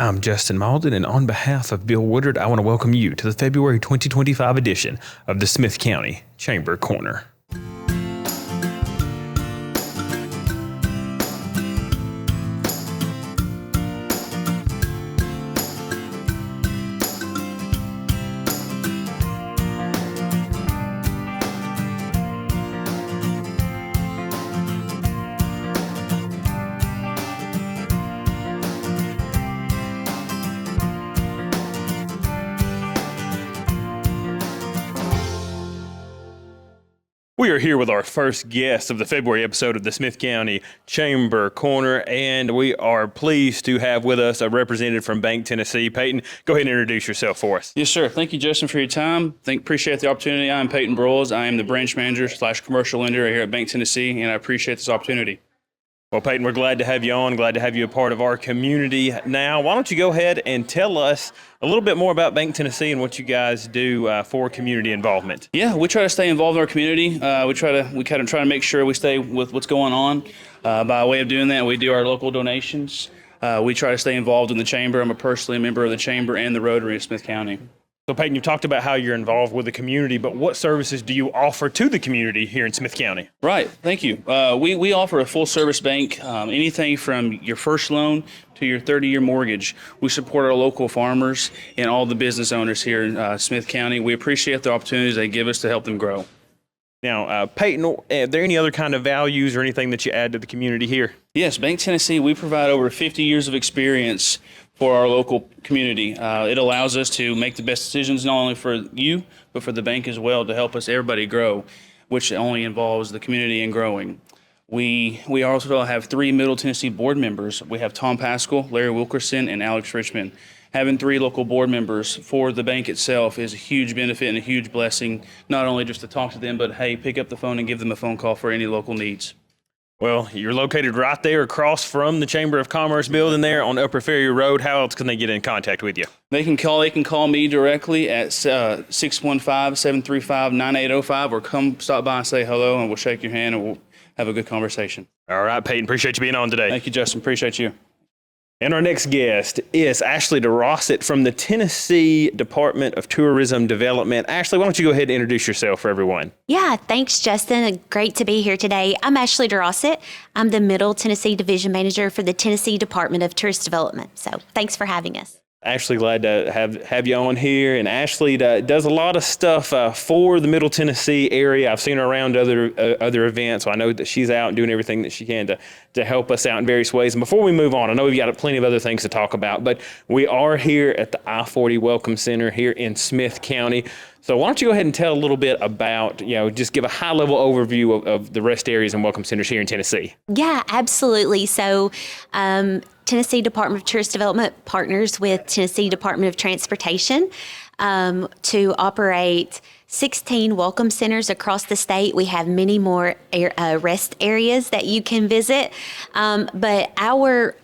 I'm Justin Malden, and on behalf of Bill Woodard, I want to welcome you to the February 2025 edition of the Smith County Chamber Corner. We are here with our first guest of the February episode of the Smith County Chamber Corner, and we are pleased to have with us a representative from Bank Tennessee. Peyton, go ahead and introduce yourself for us. Yes, sir. Thank you, Justin, for your time. Appreciate the opportunity. I'm Peyton Broyles. I am the branch manager / commercial lender here at Bank Tennessee, and I appreciate this opportunity. Well, Peyton, we're glad to have you on, glad to have you a part of our community. Now, why don't you go ahead and tell us a little bit more about Bank Tennessee and what you guys do for community involvement? Yeah, we try to stay involved in our community. We try to make sure we stay with what's going on. By way of doing that, we do our local donations. We try to stay involved in the chamber. I'm personally a member of the chamber and the Rotary of Smith County. So, Peyton, you've talked about how you're involved with the community, but what services do you offer to the community here in Smith County? Right. Thank you. We offer a full-service bank, anything from your first loan to your 30-year mortgage. We support our local farmers and all the business owners here in Smith County. We appreciate the opportunities they give us to help them grow. Now, Peyton, are there any other kind of values or anything that you add to the community here? Yes, Bank Tennessee, we provide over 50 years of experience for our local community. It allows us to make the best decisions not only for you, but for the bank as well to help us everybody grow, which only involves the community and growing. We also have 3 Middle Tennessee board members. We have Tom Pascal, Larry Wilkerson, and Alex Richmond. Having 3 local board members for the bank itself is a huge benefit and a huge blessing, not only just to talk to them, but hey, pick up the phone and give them a phone call for any local needs. Well, you're located right there across from the Chamber of Commerce building there on Upper Ferry Road. How else can they get in contact with you? They can call me directly at 615-735-9805 or come stop by and say hello, and we'll shake your hand and we'll have a good conversation. All right, Peyton, appreciate you being on today. Thank you, Justin. Appreciate you. And our next guest is Ashley DeRossett from the Tennessee Department of Tourism Development. Ashley, why don't you go ahead and introduce yourself for everyone? Yeah, thanks, Justin. Great to be here today. I'm Ashley DeRossett. I'm the Middle Tennessee Division Manager for the Tennessee Department of Tourist Development. So thanks for having us. Ashley, glad to have you on here. And Ashley does a lot of stuff for the Middle Tennessee area. I've seen her around other events, so I know that she's out and doing everything that she can to help us out in various ways. And before we move on, I know we've got plenty of other things to talk about, but we are here at the I-40 Welcome Center here in Smith County. So why don't you go ahead and tell a little bit about, just give a high-level overview of the rest areas and welcome centers here in Tennessee. Yeah, absolutely. So Tennessee Department of Tourist Development partners with Tennessee Department of Transportation to operate 16 welcome centers across the state. We have many more rest areas that you can visit, but our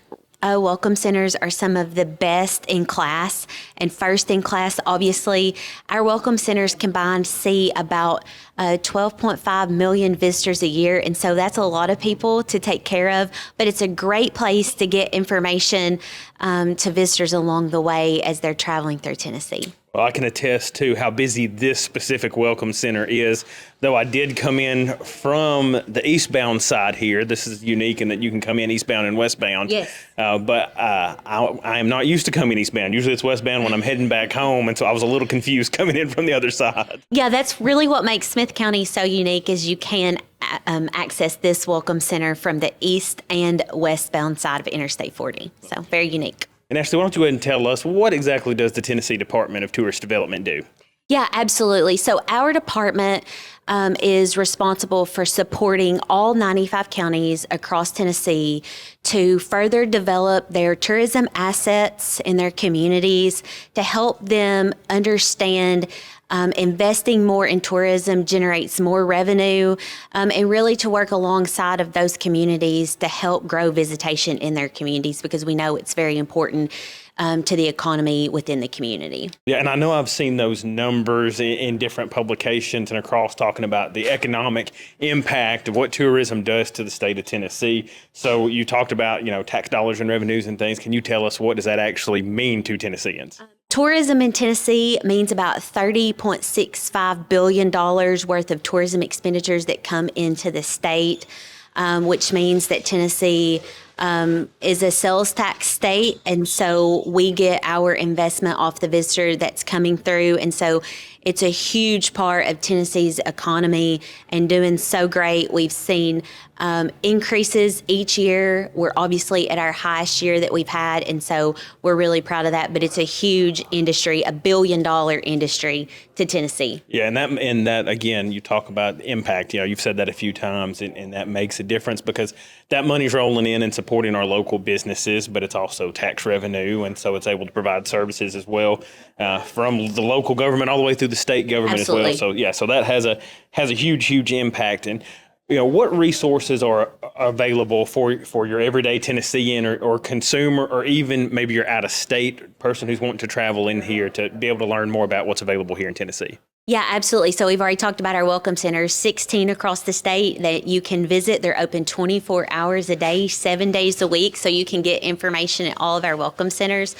welcome centers are some of the best in class and first in class. Obviously, our welcome centers combined see about 12.5 million visitors a year. And so that's a lot of people to take care of, but it's a great place to get information to visitors along the way as they're traveling through Tennessee. Well, I can attest to how busy this specific welcome center is, though I did come in from the eastbound side here. This is unique in that you can come in eastbound and westbound. Yes. But I am not used to coming eastbound. Usually it's westbound when I'm heading back home, and so I was a little confused coming in from the other side. Yeah, that's really what makes Smith County so unique is you can access this welcome center from the east and westbound side of Interstate 40. So very unique. And Ashley, why don't you go ahead and tell us what exactly does the Tennessee Department of Tourist Development do? Yeah, absolutely. So our department is responsible for supporting all 95 counties across Tennessee to further develop their tourism assets in their communities, to help them understand investing more in tourism generates more revenue, and really to work alongside of those communities to help grow visitation in their communities, because we know it's very important to the economy within the community. Yeah, and I know I've seen those numbers in different publications and across talking about the economic impact of what tourism does to the state of Tennessee. So you talked about, tax dollars and revenues and things. Can you tell us what does that actually mean to Tennesseans? Tourism in Tennessee means about $30.65 billion worth of tourism expenditures that come into the state, which means that Tennessee is a sales tax state, and so we get our investment off the visitor that's coming through, and so it's a huge part of Tennessee's economy and doing so great. We've seen increases each year. We're obviously at our highest year that we've had, and so we're really proud of that. But it's a huge industry, $1 billion industry to Tennessee. Yeah, and that again, you talk about impact. You've said that a few times, and that makes a difference because that money's rolling in and supporting our local businesses, but it's also tax revenue, and so it's able to provide services as well from the local government all the way through the state government Absolutely. as well. So that has a huge impact. And what resources are available for your everyday Tennessean or consumer, or even maybe your out-of-state person who's wanting to travel in here to be able to learn more about what's available here in Tennessee? Yeah, absolutely. So we've already talked about our welcome centers, 16 across the state that you can visit. They're open 24 hours a day, 7 days a week, so you can get information at all of our welcome centers.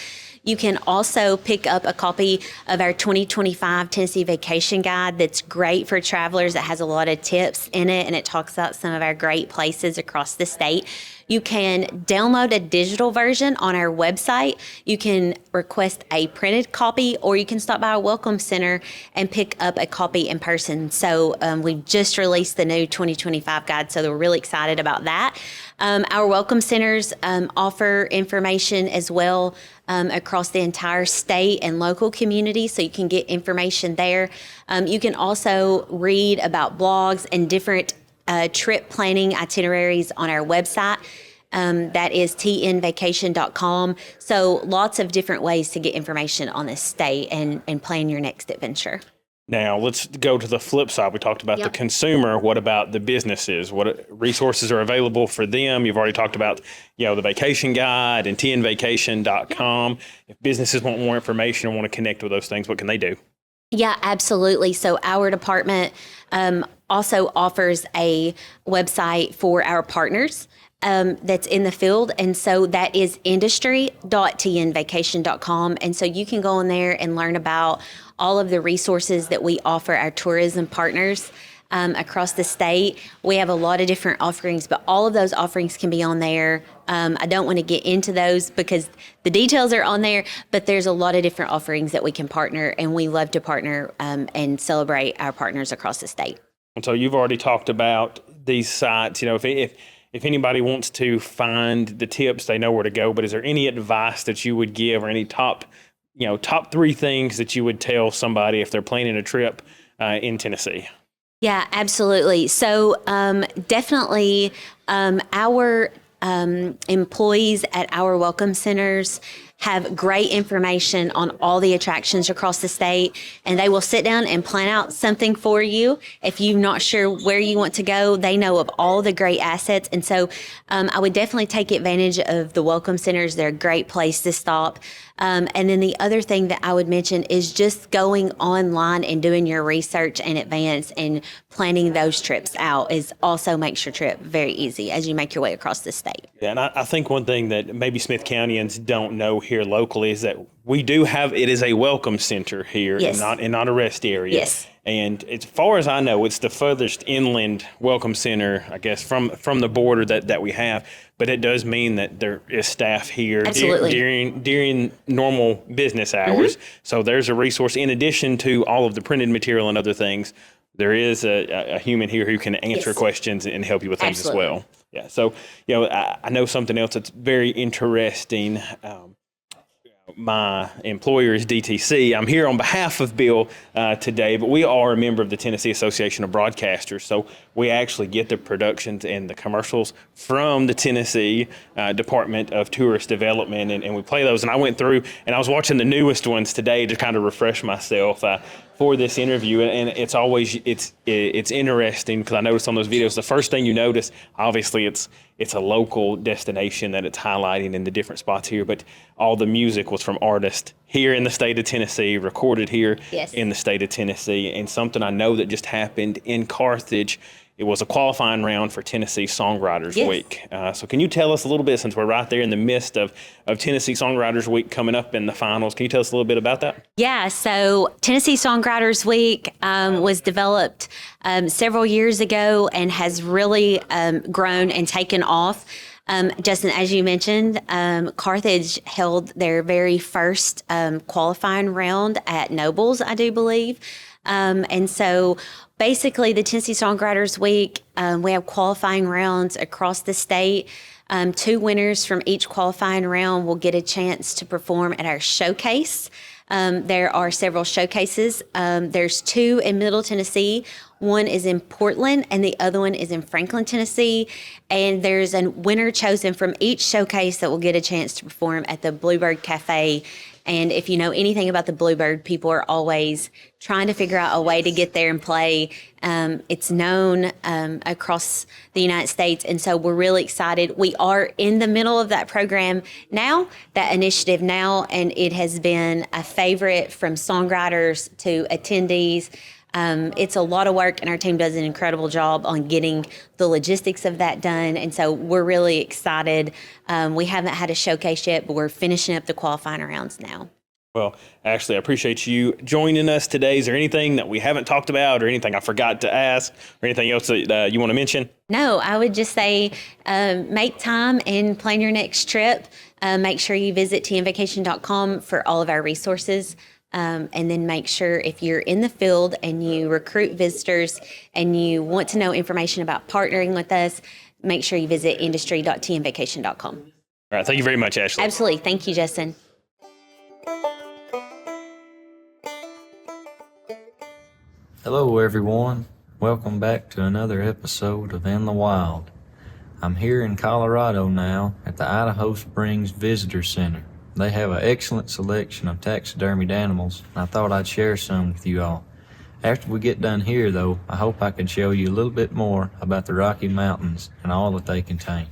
You can also pick up a copy of our 2025 Tennessee Vacation Guide that's great for travelers. It has a lot of tips in it, and it talks about some of our great places across the state. You can download a digital version on our website. You can request a printed copy, or you can stop by our Welcome Center and pick up a copy in person. So we've just released the new 2025 guide, so we're really excited about that. Our Welcome Centers offer information as well across the entire state and local community, so you can get information there. You can also read about blogs and different trip planning itineraries on our website. That is tnvacation.com. So lots of different ways to get information on this state and plan your next adventure. Now, let's go to the flip side. We talked about the consumer. What about the businesses? What resources are available for them? You've already talked about, the vacation guide and tnvacation.com. If businesses want more information and want to connect with those things, what can they do? Yeah, absolutely. So our department also offers a website for our partners that's in the field. And so that is industry.tnvacation.com. And so you can go in there and learn about all of the resources that we offer our tourism partners across the state. We have a lot of different offerings, but all of those offerings can be on there. I don't want to get into those because the details are on there, but there's a lot of different offerings that we can partner, and we love to partner and celebrate our partners across the state. And so you've already talked about these sites. If anybody wants to find the tips, they know where to go. But is there any advice that you would give, or any top 3 things that you would tell somebody if they're planning a trip in Tennessee? Yeah, absolutely. So definitely our employees at our welcome centers have great information on all the attractions across the state, and they will sit down and plan out something for you. If you're not sure where you want to go, they know of all the great assets. And so I would definitely take advantage of the welcome centers. They're a great place to stop. And then the other thing that I would mention is just going online and doing your research in advance and planning those trips out is also makes your trip very easy as you make your way across the state. Yeah, and I think one thing that maybe Smith Countyans don't know here locally is that we do have, it is a welcome center here, Yes. and not a rest area. Yes. And as far as I know, it's the furthest inland welcome center, I guess, from the border that we have. But it does mean that there is staff here Absolutely. during normal business hours. So there's a resource in addition to all of the printed material and other things. There is a human here who can answer Yes. questions and help you with things Absolutely. as well. Yeah. So, I know something else that's very interesting. my employer is DTC. I'm here on behalf of Bill today, but we are a member of the Tennessee Association of Broadcasters, so we actually get the productions and the commercials from the Tennessee Department of Tourist Development, and we play those. And I went through and I was watching the newest ones today to kind of refresh myself for this interview, and it's always it's interesting because I noticed on those videos the first thing you notice, obviously it's a local destination that it's highlighting in the different spots here, but all the music was from artists here in the state of Tennessee, recorded here in the state of Tennessee. And something I know that just happened in Carthage, it was a qualifying round for Tennessee Songwriters Week. So can you tell us a little bit, since we're right there in the midst of Tennessee Songwriters Week coming up in the finals, can you tell us a little bit about that? Yeah, so Tennessee Songwriters Week was developed several years ago and has really grown and taken off. Justin, as you mentioned, Carthage held their very first qualifying round at Nobles, I do believe. And so basically the Tennessee Songwriters Week, we have qualifying rounds across the state. 2 winners from each qualifying round will get a chance to perform at our showcase. There are several showcases. There's 2 in Middle Tennessee. One is in Portland and the other one is in Franklin, Tennessee. And there's a winner chosen from each showcase that will get a chance to perform at the Bluebird Cafe. And if you know anything about the Bluebird, people are always trying to figure out a way to get there and play. It's known across the United States. And so we're really excited. We are in the middle of that program now, that initiative now, and it has been a favorite from songwriters to attendees. It's a lot of work, and our team does an incredible job on getting the logistics of that done. And so we're really excited. We haven't had a showcase yet, but we're finishing up the qualifying rounds now. Well, Ashley, I appreciate you joining us today. Is there anything that we haven't talked about or anything I forgot to ask or anything else that you want to mention? No, I would just say make time and plan your next trip. Make sure you visit tnvacation.com for all of our resources. And then make sure if you're in the field and you recruit visitors and you want to know information about partnering with us, make sure you visit industry.tnvacation.com. All right. Thank you very much, Ashley. Absolutely. Thank you, Justin. Hello, everyone. Welcome back to another episode of In the Wild. I'm here in Colorado now at the Idaho Springs Visitor Center. They have an excellent selection of taxidermied animals, and I thought I'd share some with you all. After we get done here, though, I hope I can show you a little bit more about the Rocky Mountains and all that they contain.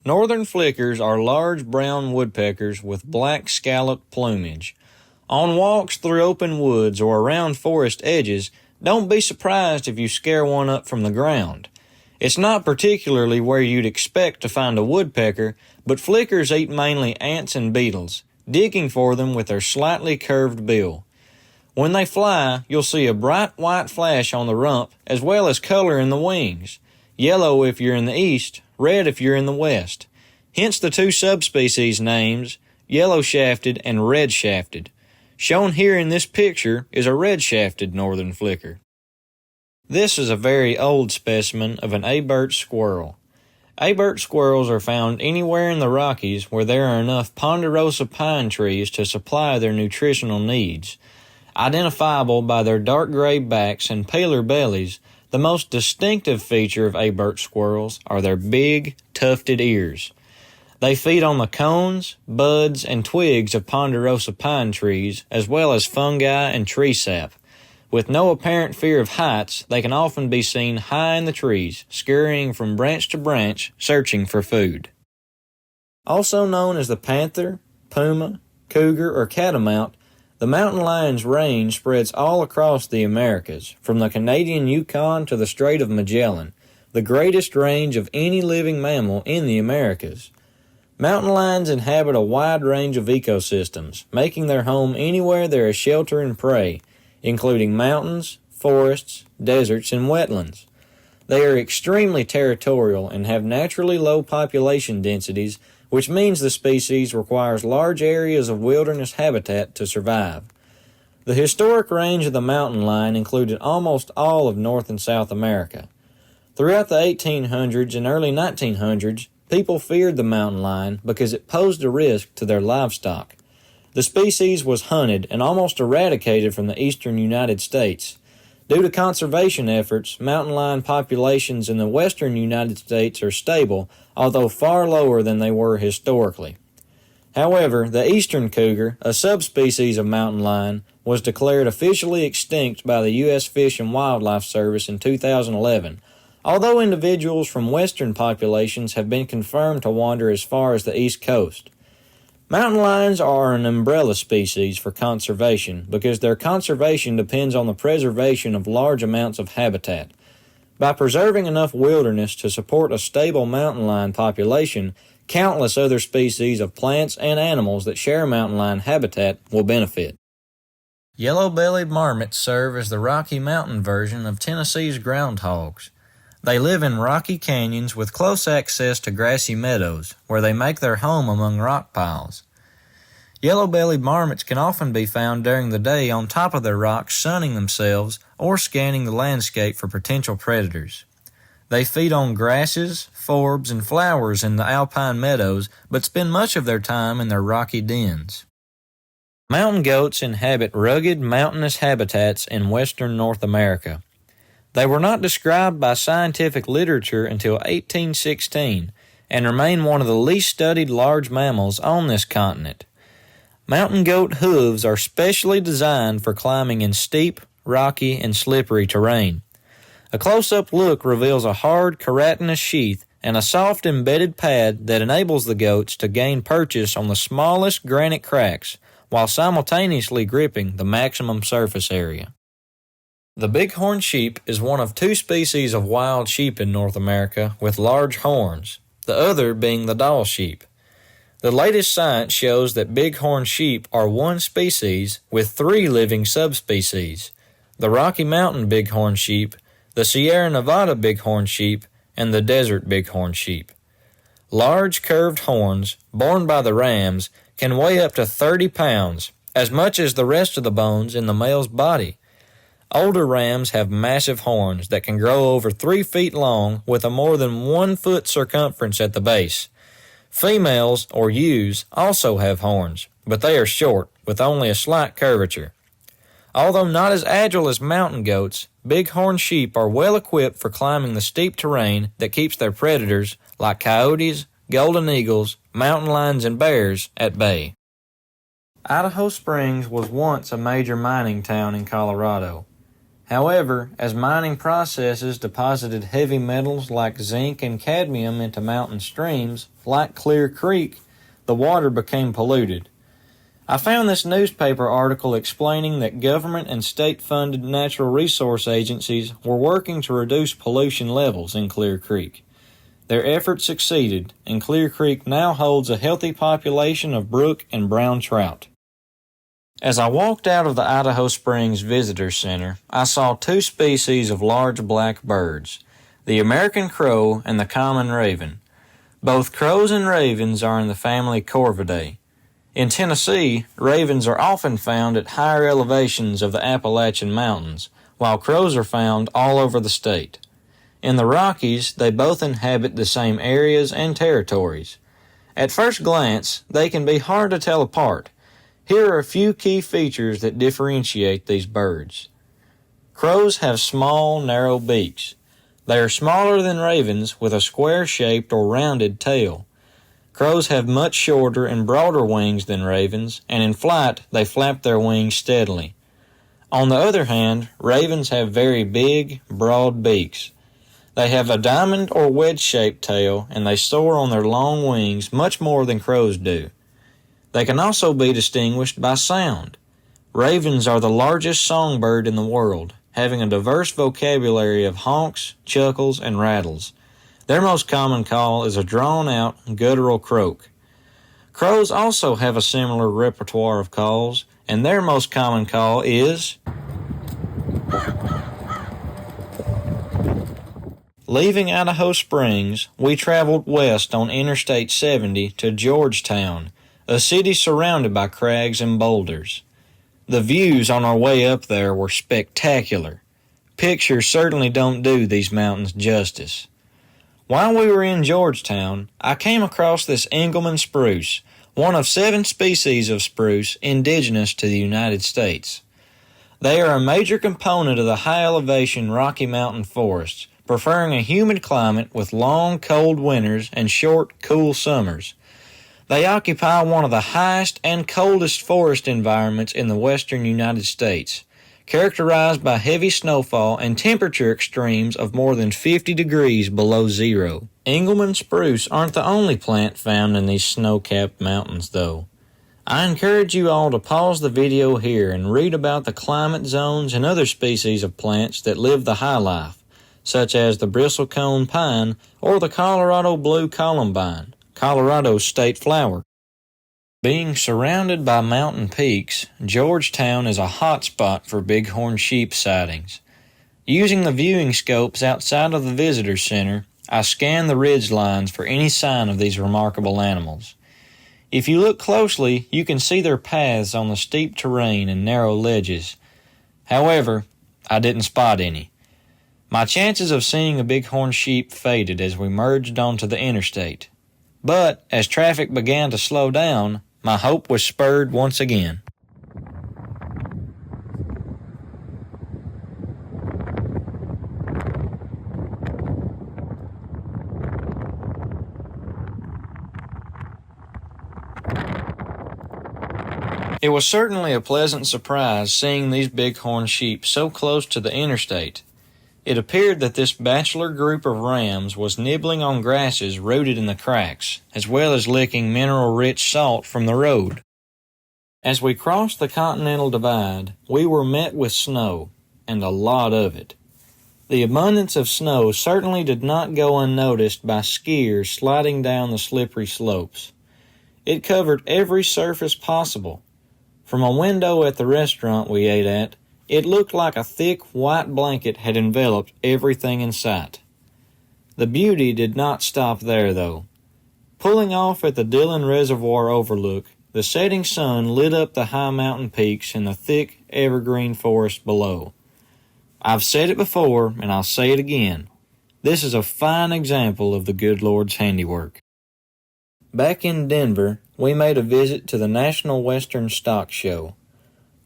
Northern flickers are large brown woodpeckers with black scalloped plumage. On walks through open woods or around forest edges, don't be surprised if you scare one up from the ground. It's not particularly where you'd expect to find a woodpecker, but flickers eat mainly ants and beetles, digging for them with their slightly curved bill. When they fly, you'll see a bright white flash on the rump as well as color in the wings, yellow if you're in the east, red if you're in the west. Hence the 2 subspecies names, yellow-shafted and red-shafted. Shown here in this picture is a red-shafted northern flicker. This is a very old specimen of an Abert squirrel. Abert squirrels are found anywhere in the Rockies where there are enough ponderosa pine trees to supply their nutritional needs. Identifiable by their dark gray backs and paler bellies, the most distinctive feature of Abert squirrels are their big, tufted ears. They feed on the cones, buds, and twigs of ponderosa pine trees, as well as fungi and tree sap. With no apparent fear of heights, they can often be seen high in the trees, scurrying from branch to branch, searching for food. Also known as the panther, puma, cougar, or catamount, the mountain lion's range spreads all across the Americas, from the Canadian Yukon to the Strait of Magellan, the greatest range of any living mammal in the Americas. Mountain lions inhabit a wide range of ecosystems, making their home anywhere there is shelter and prey, including mountains, forests, deserts, and wetlands. They are extremely territorial and have naturally low population densities, which means the species requires large areas of wilderness habitat to survive. The historic range of the mountain lion included almost all of North and South America. Throughout the 1800s and early 1900s, people feared the mountain lion because it posed a risk to their livestock. The species was hunted and almost eradicated from the eastern United States. Due to conservation efforts, mountain lion populations in the western United States are stable, although far lower than they were historically. However, the eastern cougar, a subspecies of mountain lion, was declared officially extinct by the U.S. Fish and Wildlife Service in 2011, although individuals from western populations have been confirmed to wander as far as the East Coast. Mountain lions are an umbrella species for conservation because their conservation depends on the preservation of large amounts of habitat. By preserving enough wilderness to support a stable mountain lion population, countless other species of plants and animals that share mountain lion habitat will benefit. Yellow-bellied marmots serve as the Rocky Mountain version of Tennessee's groundhogs. They live in rocky canyons with close access to grassy meadows, where they make their home among rock piles. Yellow-bellied marmots can often be found during the day on top of their rocks sunning themselves or scanning the landscape for potential predators. They feed on grasses, forbs, and flowers in the alpine meadows, but spend much of their time in their rocky dens. Mountain goats inhabit rugged, mountainous habitats in western North America. They were not described by scientific literature until 1816 and remain one of the least studied large mammals on this continent. Mountain goat hooves are specially designed for climbing in steep, rocky, and slippery terrain. A close-up look reveals a hard, keratinous sheath and a soft embedded pad that enables the goats to gain purchase on the smallest granite cracks while simultaneously gripping the maximum surface area. The bighorn sheep is one of two species of wild sheep in North America with large horns, the other being the Dall sheep. The latest science shows that bighorn sheep are one species with 3 living subspecies: the Rocky Mountain bighorn sheep, the Sierra Nevada bighorn sheep, and the desert bighorn sheep. Large curved horns, borne by the rams, can weigh up to 30 pounds, as much as the rest of the bones in the male's body. Older rams have massive horns that can grow over 3 feet long with a more than 1 foot circumference at the base. Females, or ewes, also have horns, but they are short, with only a slight curvature. Although not as agile as mountain goats, bighorn sheep are well equipped for climbing the steep terrain that keeps their predators, like coyotes, golden eagles, mountain lions, and bears, at bay. Idaho Springs was once a major mining town in Colorado. However, as mining processes deposited heavy metals like zinc and cadmium into mountain streams, like Clear Creek, the water became polluted. I found this newspaper article explaining that government and state-funded natural resource agencies were working to reduce pollution levels in Clear Creek. Their efforts succeeded, and Clear Creek now holds a healthy population of brook and brown trout. As I walked out of the Idaho Springs Visitor Center, I saw 2 species of large black birds, the American crow and the common raven. Both crows and ravens are in the family Corvidae. In Tennessee, ravens are often found at higher elevations of the Appalachian Mountains, while crows are found all over the state. In the Rockies, they both inhabit the same areas and territories. At first glance, they can be hard to tell apart. Here are a few key features that differentiate these birds. Crows have small, narrow beaks. They are smaller than ravens with a square-shaped or rounded tail. Crows have much shorter and broader wings than ravens, and in flight they flap their wings steadily. On the other hand, ravens have very big, broad beaks. They have a diamond or wedge-shaped tail, and they soar on their long wings much more than crows do. They can also be distinguished by sound. Ravens are the largest songbird in the world, having a diverse vocabulary of honks, chuckles, and rattles. Their most common call is a drawn-out, guttural croak. Crows also have a similar repertoire of calls, and their most common call is... Leaving Idaho Springs, we traveled west on Interstate 70 to Georgetown, a city surrounded by crags and boulders. The views on our way up there were spectacular. Pictures certainly don't do these mountains justice. While we were in Georgetown, I came across this Engelmann spruce, one of 7 species of spruce indigenous to the United States. They are a major component of the high-elevation Rocky Mountain forests, preferring a humid climate with long, cold winters and short, cool summers. They occupy one of the highest and coldest forest environments in the western United States, characterized by heavy snowfall and temperature extremes of more than 50 degrees below zero. Engelmann spruce aren't the only plant found in these snow-capped mountains, though. I encourage you all to pause the video here and read about the climate zones and other species of plants that live the high life, such as the bristlecone pine or the Colorado blue columbine, Colorado's state flower. Being surrounded by mountain peaks, Georgetown is a hot spot for bighorn sheep sightings. Using the viewing scopes outside of the visitor center, I scan the ridge lines for any sign of these remarkable animals. If you look closely, you can see their paths on the steep terrain and narrow ledges. However, I didn't spot any. My chances of seeing a bighorn sheep faded as we merged onto the interstate. But as traffic began to slow down, my hope was spurred once again. It was certainly a pleasant surprise seeing these bighorn sheep so close to the interstate. It appeared that this bachelor group of rams was nibbling on grasses rooted in the cracks, as well as licking mineral-rich salt from the road. As we crossed the Continental Divide, we were met with snow, and a lot of it. The abundance of snow certainly did not go unnoticed by skiers sliding down the slippery slopes. It covered every surface possible. From a window at the restaurant we ate at, it looked like a thick white blanket had enveloped everything in sight. The beauty did not stop there, though. Pulling off at the Dillon Reservoir overlook, the setting sun lit up the high mountain peaks and the thick evergreen forest below. I've said it before, and I'll say it again. This is a fine example of the good Lord's handiwork. Back in Denver, we made a visit to the National Western Stock Show.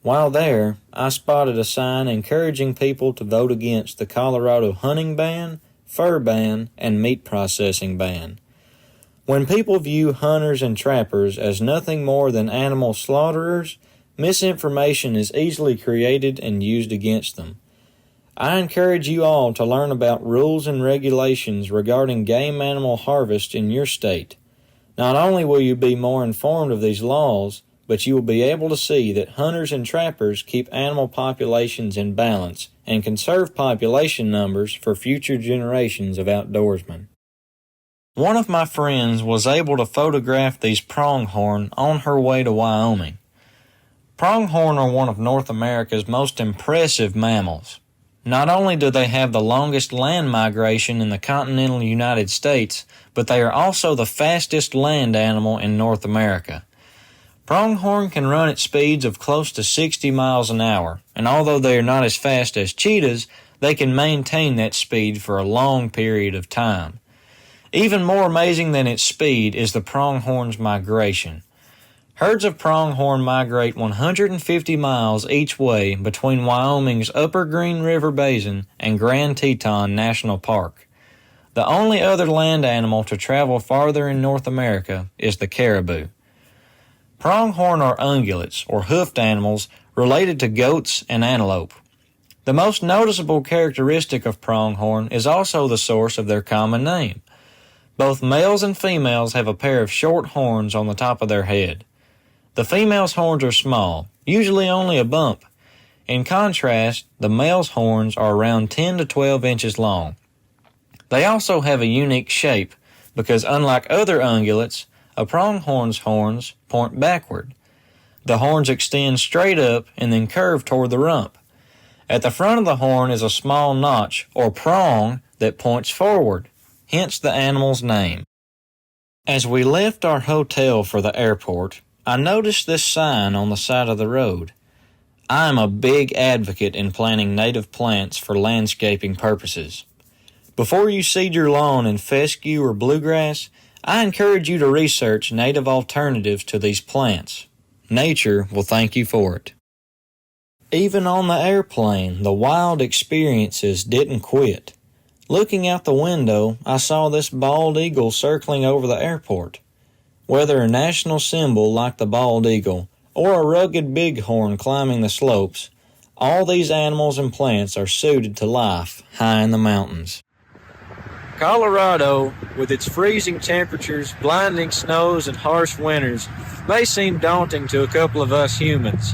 While there, I spotted a sign encouraging people to vote against the Colorado hunting ban, fur ban, and meat processing ban. When people view hunters and trappers as nothing more than animal slaughterers, misinformation is easily created and used against them. I encourage you all to learn about rules and regulations regarding game animal harvest in your state. Not only will you be more informed of these laws, but you will be able to see that hunters and trappers keep animal populations in balance and conserve population numbers for future generations of outdoorsmen. One of my friends was able to photograph these pronghorn on her way to Wyoming. Pronghorn are one of North America's most impressive mammals. Not only do they have the longest land migration in the continental United States, but they are also the fastest land animal in North America. Pronghorn can run at speeds of close to 60 miles an hour, and although they are not as fast as cheetahs, they can maintain that speed for a long period of time. Even more amazing than its speed is the pronghorn's migration. Herds of pronghorn migrate 150 miles each way between Wyoming's Upper Green River Basin and Grand Teton National Park. The only other land animal to travel farther in North America is the caribou. Pronghorn are ungulates, or hoofed animals, related to goats and antelope. The most noticeable characteristic of pronghorn is also the source of their common name. Both males and females have a pair of short horns on the top of their head. The female's horns are small, usually only a bump. In contrast, the male's horns are around 10 to 12 inches long. They also have a unique shape because, unlike other ungulates, a pronghorn's horns point backward. The horns extend straight up and then curve toward the rump. At the front of the horn is a small notch or prong that points forward, hence the animal's name. As we left our hotel for the airport, I noticed this sign on the side of the road. I am a big advocate in planting native plants for landscaping purposes. Before you seed your lawn in fescue or bluegrass, I encourage you to research native alternatives to these plants. Nature will thank you for it. Even on the airplane, the wild experiences didn't quit. Looking out the window, I saw this bald eagle circling over the airport. Whether a national symbol like the bald eagle or a rugged bighorn climbing the slopes, all these animals and plants are suited to life high in the mountains. Colorado, with its freezing temperatures, blinding snows, and harsh winters, may seem daunting to a couple of us humans.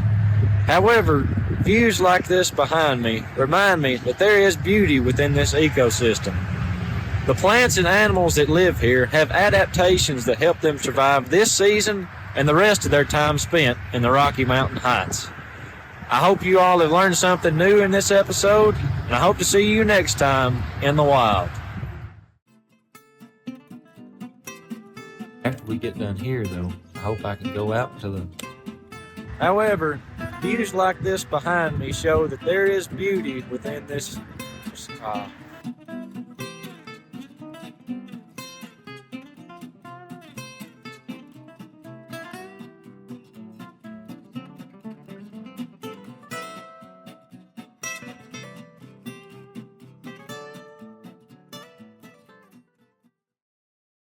However, views like this behind me remind me that there is beauty within this ecosystem. The plants and animals that live here have adaptations that help them survive this season and the rest of their time spent in the Rocky Mountain Heights. I hope you all have learned something new in this episode, and I hope to see you next time in the wild. After we get done here, though, I hope I can go out to the... However, views like this behind me show that there is beauty within this sky.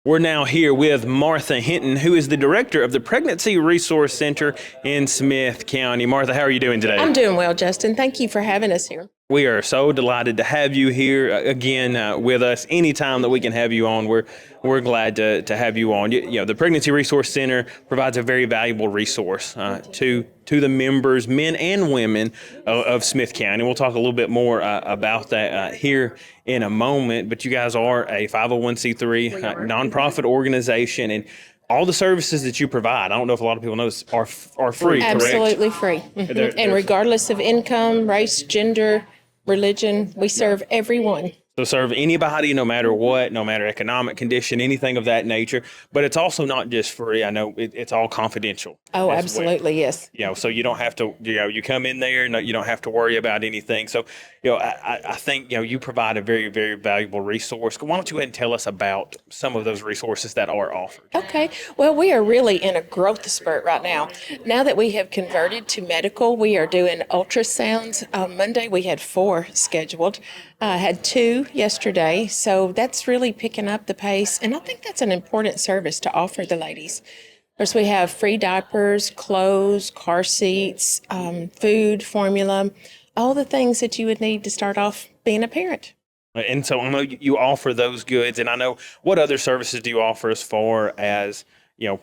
We're now here with Martha Hinton, who is the director of the Pregnancy Resource Center in Smith County. Martha, how are you doing today? I'm doing well, Justin. Thank you for having us here. We are so delighted to have you here again with us. Anytime that we can have you on, we're glad to have you on. You know, the Pregnancy Resource Center provides a very valuable resource to the members, men and women of Smith County. We'll talk a little bit more about that here in a moment. But you guys are a 501c3 nonprofit organization, and all the services that you provide, I don't know if a lot of people know this, are free, correct? Absolutely free. Mhm. And regardless of income, race, gender, religion, we serve everyone. So serve anybody, no matter what, no matter economic condition, anything of that nature. But it's also not just free. I know it's all confidential. Oh, as absolutely, well. yes. You know, so you don't have to, you come in there, no, you don't have to worry about anything. So, I think, you provide a very, very valuable resource. Why don't you go ahead and tell us about some of those resources that are offered? Okay. Well, we are really in a growth spurt right now. Now that we have converted to medical, we are doing ultrasounds. Monday, we had 4 scheduled. Had 2 yesterday. So that's really picking up the pace. And I think that's an important service to offer the ladies. Of course, we have free diapers, clothes, car seats, food, formula, all the things that you would need to start off being a parent. And so I know you offer those goods, and I know what other services do you offer as far as,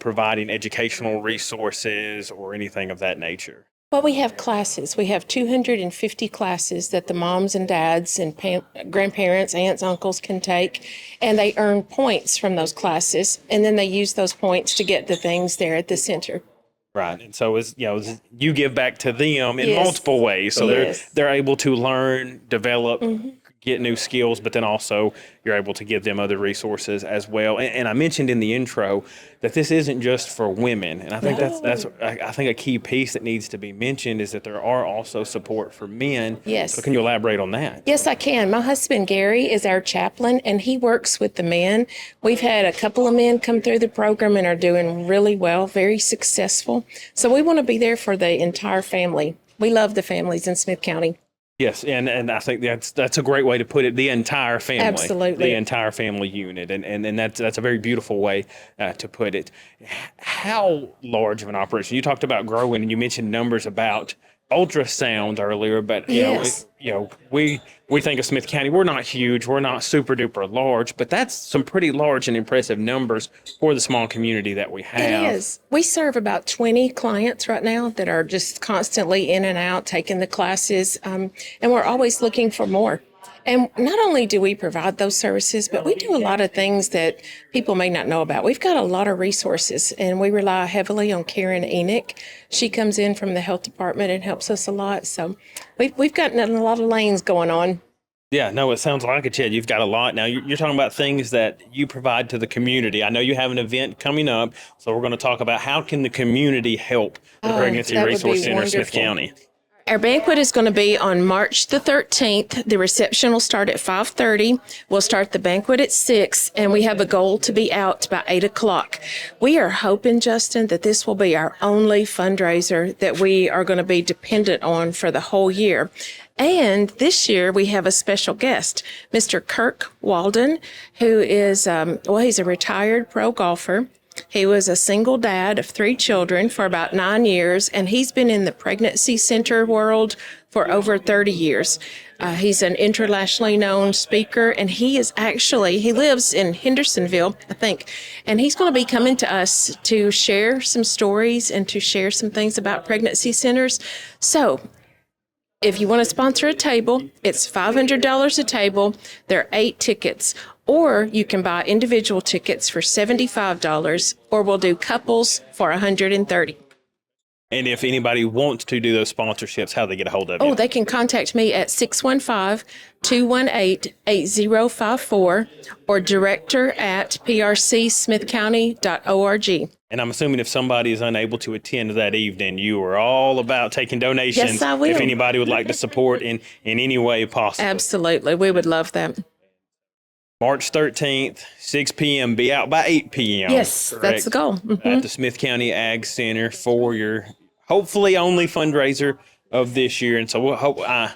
providing educational resources or anything of that nature? Well, we have classes. We have 250 classes that the moms and dads and grandparents, aunts, uncles can take, and they earn points from those classes, and then they use those points to get the things there at the center. Right, and so you give back to them in Yes. multiple ways, so Yes. they're able to learn, develop, get new skills, but then also you're able to give them other resources as well. And I mentioned in the intro that this isn't just for women, and I think that's I think a key piece that needs to be mentioned is that there are also support for men. Yes. So can you elaborate on that? Yes, I can. My husband, Gary, is our chaplain, and he works with the men. We've had a couple of men come through the program and are doing really well, very successful. So we want to be there for the entire family. We love the families in Smith County. Yes, and I think that's a great way to put it. The entire family, Absolutely. the entire family unit, and that's a very beautiful way to put it. How large of an operation? You talked about growing, and you mentioned numbers about ultrasound earlier, but Yes. we think of Smith County. We're not huge, we're not super duper large, but that's some pretty large and impressive numbers for the small community that we have. It is. We serve about 20 clients right now that are just constantly in and out taking the classes, and we're always looking for more. And not only do we provide those services, but we do a lot of things that people may not know about. We've got a lot of resources, and we rely heavily on Karen Enoch. She comes in from the health department and helps us a lot. So we've gotten a lot of lanes going on. Yeah, no, it sounds like it, Chad. You've got a lot. Now, you're talking about things that you provide to the community. I know you have an event coming up, so we're going to talk about how can the community help the Pregnancy that would Resource be Center of Smith wonderful. County. Our banquet is going to be on March the 13th. The reception will start at 5:30. We'll start the banquet at 6, and we have a goal to be out by 8 o'clock. We are hoping, Justin, that this will be our only fundraiser that we are going to be dependent on for the whole year. And this year we have a special guest, Mr. Kirk Walden, who is, he's a retired pro golfer. He was a single dad of 3 children for about 9 years, and he's been in the pregnancy center world for over 30 years. He's an internationally known speaker, and he lives in Hendersonville, I think, and he's going to be coming to us to share some stories and to share some things about pregnancy centers. So if you want to sponsor a table, it's $500 a table. There are 8 tickets. Or you can buy individual tickets for $75, or we'll do couples for $130. And if anybody wants to do those sponsorships, how do they get a hold of you? Oh, they can contact me at 615-218-8054 or director@prcsmithcounty.org. And I'm assuming if somebody is unable to attend that evening, you are all about taking donations. Yes, I will. If anybody would like to support in any way possible. Absolutely. We would love that. March 13th, 6 p.m. Be out by 8 p.m. Yes, correct? that's the goal. Mhm. At the Smith County Ag Center for your hopefully only fundraiser of this year. And so we'll hope, I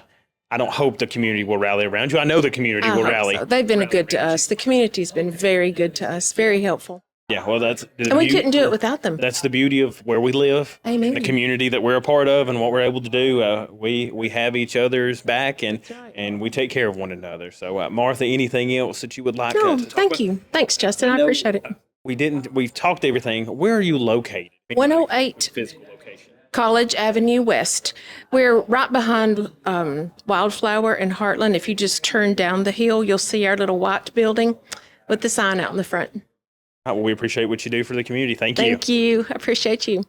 don't hope the community will rally around you. I know the community will rally. So. They've been good to us. The community's been very good to us, very helpful. Yeah, well, that's the And we couldn't do it without them. That's the beauty of where we live, Amen. the community that we're a part of, and what we're able to do. We have each other's back, and we take care of one another. So, Martha, anything else that you would like No, to talk thank about? you. Thanks, Justin. I appreciate it. We've talked everything. Where are you located? 108 Physical location. College Avenue West. We're right behind Wildflower and Heartland. If you just turn down the hill, you'll see our little white building with the sign out in the front. Well, we appreciate what you do for the community. Thank you. Thank you. I appreciate you.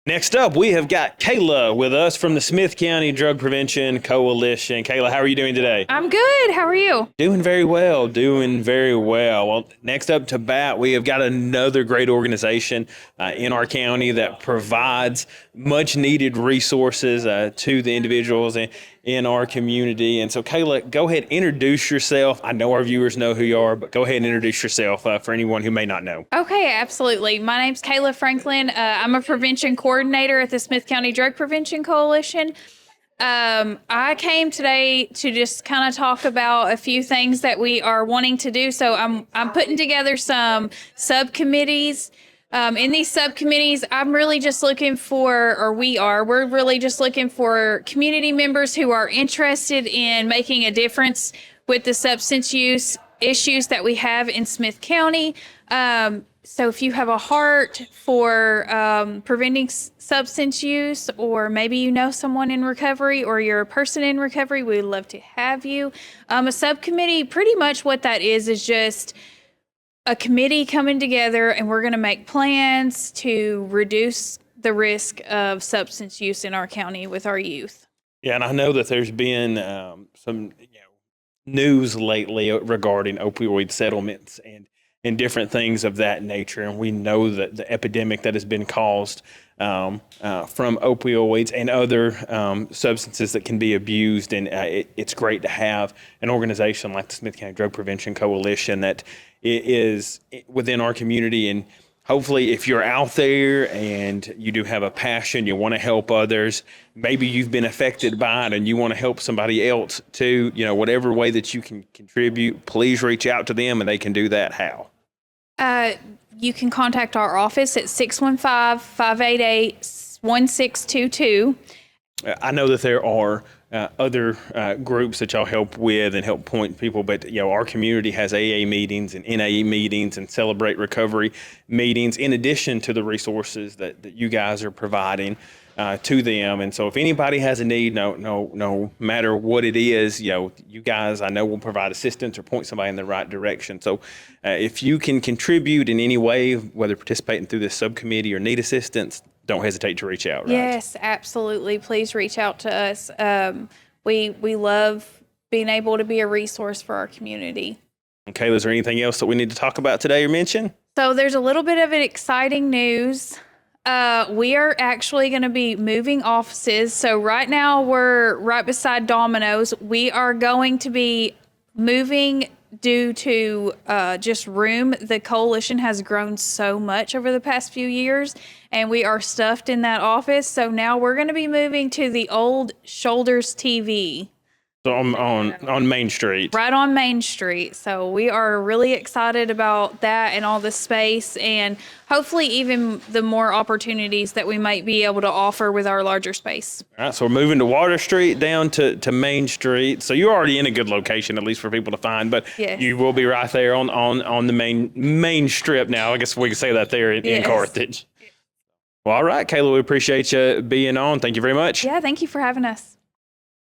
Next up, we have got Kayla with us from the Smith County Drug Prevention Coalition. Kayla, how are you doing today? I'm good. How are you? Doing very well. Well, next up to bat, we have got another great organization in our county that provides much needed resources to the individuals in our community. And so, Kayla, go ahead, introduce yourself. I know our viewers know who you are, but go ahead and introduce yourself for anyone who may not know. Okay, absolutely. My name's Kayla Franklin. I'm a prevention coordinator at the Smith County Drug Prevention Coalition. I came today to just kind of talk about a few things that we are wanting to do. So I'm putting together some subcommittees. In these subcommittees, I'm really just looking for, we're really just looking for community members who are interested in making a difference with the substance use issues that we have in Smith County. So if you have a heart for preventing substance use, or maybe you know someone in recovery, or you're a person in recovery, we'd love to have you. A subcommittee, pretty much what that is just a committee coming together, and we're going to make plans to reduce the risk of substance use in our county with our youth. Yeah, and I know that there's been some news lately regarding opioid settlements and different things of that nature. And we know that the epidemic that has been caused from opioids and other substances that can be abused. And it's great to have an organization like the Smith County Drug Prevention Coalition that is within our community. And hopefully, if you're out there and you do have a passion, you want to help others, maybe you've been affected by it and you want to help somebody else too, whatever way that you can contribute, please reach out to them, and they can do that. How? You can contact our office at 615-588-1622. I know that there are other groups that y'all help with and help point people, but our community has AA meetings and NAE meetings and Celebrate Recovery meetings, in addition to the resources that you guys are providing to them. And so if anybody has a need, no matter what it is, you guys, I know, will provide assistance or point somebody in the right direction. So if you can contribute in any way, whether participating through this subcommittee or need assistance, don't hesitate to reach out. Right? Yes, absolutely. Please reach out to us. We love being able to be a resource for our community. Okay, is there anything else that we need to talk about today or mention? So there's a little bit of exciting news. We are actually going to be moving offices. So right now we're right beside Domino's. We are going to be moving due to just room. The coalition has grown so much over the past few years, and we are stuffed in that office. So now we're going to be moving to the old Shoulders TV. So on Main Street. Right on Main Street. So we are really excited about that and all the space, and hopefully even the more opportunities that we might be able to offer with our larger space. All right, so we're moving to Water Street down to Main Street. So you're already in a good location, at least for people to find, but Yes. you will be right there on the main strip now. I guess we can say that there in Yes. Carthage. Well, all right, Kayla, we appreciate you being on. Thank you very much. Yeah, thank you for having us.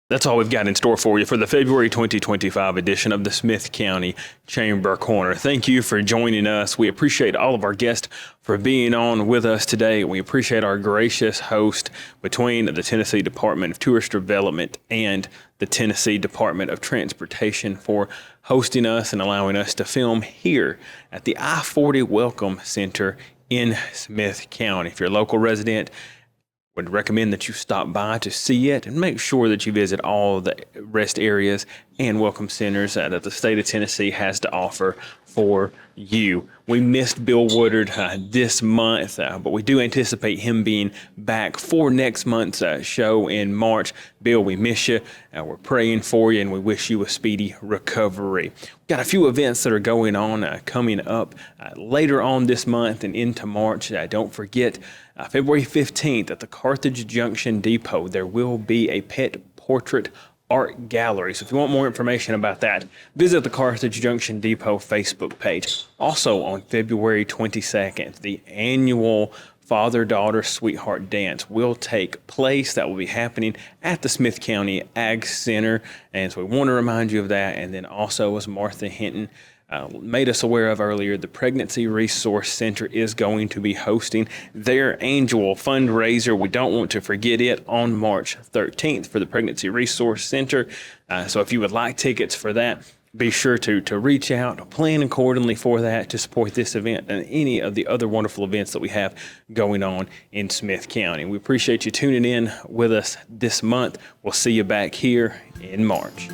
That's all we've got in store for you for the February 2025 edition of the Smith County Chamber Corner. Thank you for joining us. We appreciate all of our guests for being on with us today. We appreciate our gracious host between the Tennessee Department of Tourist Development and the Tennessee Department of Transportation for hosting us and allowing us to film here at the I-40 Welcome Center in Smith County. If you're a local resident, would recommend that you stop by to see it and make sure that you visit all the rest areas and welcome centers that the state of Tennessee has to offer for you. We missed Bill Woodard this month, but we do anticipate him being back for next month's show in March. Bill, we miss you. We're praying for you, and we wish you a speedy recovery. We've got a few events that are going on coming up later on this month and into March. Don't forget, February 15th at the Carthage Junction Depot, there will be a pet portrait art gallery. So if you want more information about that, visit the Carthage Junction Depot Facebook page. Also on February 22nd, the annual Father-Daughter Sweetheart Dance will take place. That will be happening at the Smith County Ag Center. And so we want to remind you of that. And then also, as Martha Hinton made us aware of earlier, the Pregnancy Resource Center is going to be hosting their annual fundraiser. We don't want to forget it on March 13th for the Pregnancy Resource Center. So if you would like tickets for that, be sure to reach out, plan accordingly for that to support this event and any of the other wonderful events that we have going on in Smith County. We appreciate you tuning in with us this month. We'll see you back here in March.